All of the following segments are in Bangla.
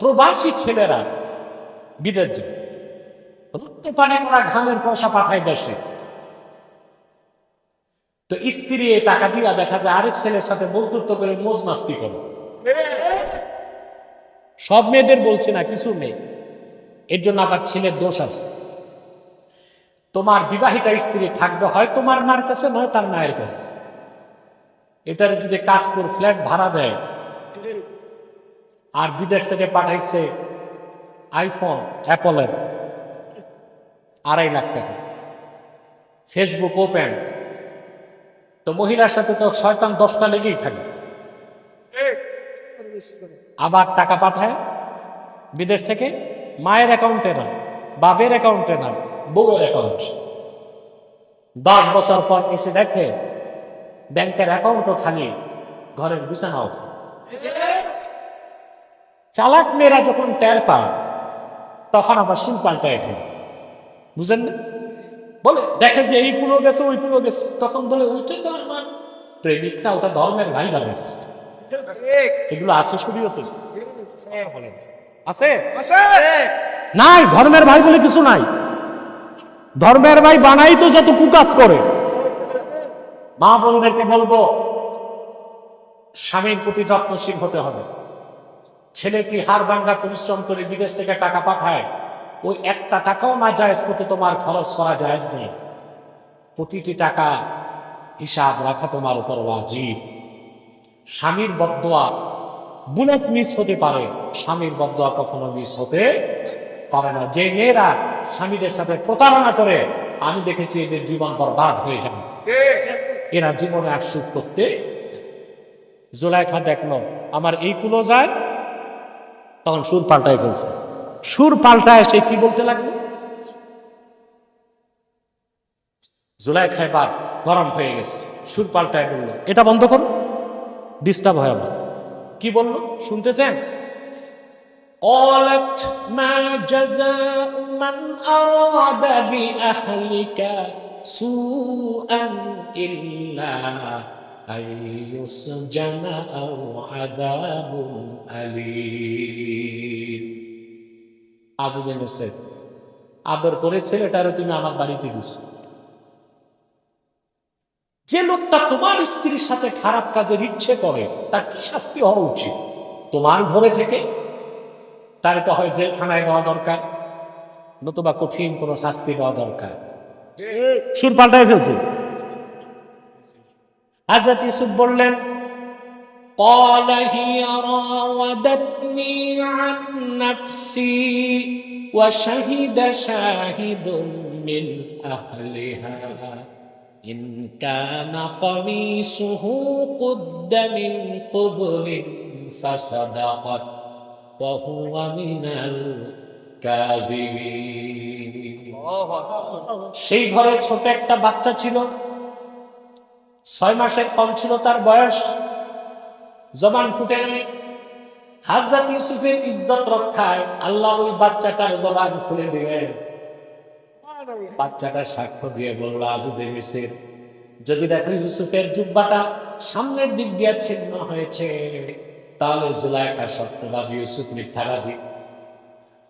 প্রবাসী ছেলেরা বিদেশ যায়, রক্ত পানি করা ঘামের পয়সা পাঠায় দেশে। তো স্ত্রী এই টাকা দিয়া দেখা যায় আরেক ছেলের সাথে বন্ধুত্ব করে মোজ মাস্তি করে। সব মেয়েদের বলছি না, কিছু মেয়ে, এর জন্য আবার ছেলের দোষ আছে। তোমার বিবাহিতা স্ত্রী থাকবে হয় তোমার মার কাছে, নয় তার মায়ের কাছে। এটার যদি কাজপুর ফ্ল্যাট ভাড়া দেয়, আর বিদেশ থেকে পাঠাইছে আইফোন অ্যাপলের 2.5 লাখ টাকা, ফেসবুক ওপেন, তো মহিলার সাথে তো শয়তান 10টা লেগেই থাকে। আবার টাকা পাঠায় বিদেশ থেকে মায়ের অ্যাকাউন্টে না, বাবের অ্যাকাউন্টে না, বউয়ের অ্যাকাউন্ট। 10 বছর পর এসে দেখে ব্যাংকের অ্যাকাউন্টও খালি, ঘরের বিছানাও। চালাক মেয়েরা যখন টের পায় তখন আবার সিম পাল্টায় ফেলে, বুঝেন না? বলে দেখে যে এই পুরো গেছে ওই পুরো গেছে, তখন বলে ওইটা তো আমার প্রেমিক না, ওটা ধর্মের ভাই বানিয়েছে। এগুলো আছে শরীয়তে? আছে? নাই, ধর্মের ভাই বলে কিছু নাই। ধর্মের ভাই বানাই তো যত কুকাজ করে। মা বোনদেরকে বলবো স্বামীর প্রতি যত্নশীল হতে হবে। ছেলেটি হাড় ভাঙা পরিশ্রম করে বিদেশ থেকে টাকা পাঠায়, ওই একটা টাকাও না জায়েজ করতে তোমার খরচ করা জায়েজ নেই। প্রতিটি টাকা হিসাব রাখা তোমার উপর ওয়াজিব। স্বামীর বদদোয়া বুলেট মিস হতে পারে, স্বামীর বদদোয়া কখনো মিস হতে পারে না। যে মেয়েরা স্বামীদের সাথে প্রতারণা করে, আমি দেখেছি এদের জীবন বরবাদ হয়ে যায়, এরা জীবনে আর সুখ করতে। জুলাইখা দেখলো আমার এই কুলো যায়, তখন সুর পাল্টায় ফেলছে। সুর পাল্টায় সে কি বলতে লাগলো? জুলাইখা এবার গরম হয়ে গেছে, সুর পাল্টায় বললো এটা বন্ধ করো, ডিস্টার্ব হয় আমার। কি বললো শুনতেছেন? قالت ما جزاء من أراد بأهلك سوءا إلا أن يسجن أو عذاب أليم। আজিজে বলছে আদর করে ছেলেটারে তুমি আমার বাড়িতে দিছো, যে লোকটা তোমার স্ত্রীর সাথে খারাপ কাজের ইচ্ছে করে তার কি শাস্তি হওয়া উচিত? তোমার ঘরে থেকে তারে তো হয় জেলখানায় দেওয়া দরকার, নতুবা কঠিন কোনো শাস্তি দেওয়া দরকার। সুর পাল্টায় ফেলছে। হযরত ইউসুফ বললেন قال هي راودتني عن نفسي وشهد شاهد من أهلها إن كان قميصه قد من قبل فصدقت وهو من الكاذبين। সেই ঘরে ছোট একটা বাচ্চা ছিল, 6 মাসের কম ছিল তার বয়স, জবান ফুটে নাই। হযরত ইউসুফের ইজ্জত রক্ষায় আল্লাহ ওই বাচ্চাটার জবান খুলে দিলেন। বাচ্চাটা সাক্ষ্য দিয়ে বলল আজিজে মিসর, যদি দেখো ইউসুফের জুব্বাটা সামনের দিক দিয়ে ছিন্ন হয়েছে, তাহলে জুলাইখা সত্যবাদী, ইউসুফ মিথ্যাবাদী।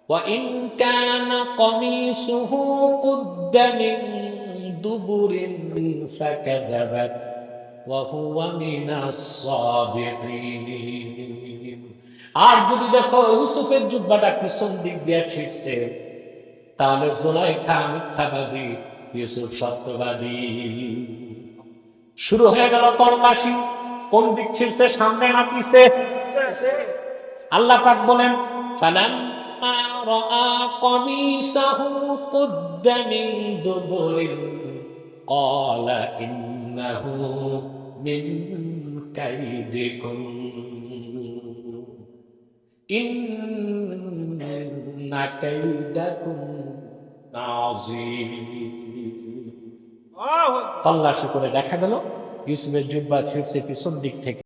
وَإِنْ كَانَ قَمِيصُهُ قُدَّ مِنْ دُبُرٍ فَكَذَبَتْ وَهُوَ مِنَ الصَّادِقِينَ। আর যদি দেখো ইউসুফের জুব্বাটা পিছন দিক দিয়ে ছিঁড়ছে, তাহলে জুলাইখা মিথ্যাবাদী, ইউসুফ সত্যবাদী। শুরু হয়ে গেল তল্লাশি, কোন দিক ছিঁড়ছে, সামনে না পিছে? আল্লাহ পাক বলেন ফালাম্মা রাআ কমিসাহু কুদ্দা মিন দুবুরিন ক্বালা ইন্নাহু মিন কাইদিকুম ইন্না কাইদাকুম আযীম। তল্লাশি করে দেখা গেল ইউসুফের জুব্বা ছিঁড়ছে পিছন দিক থেকে।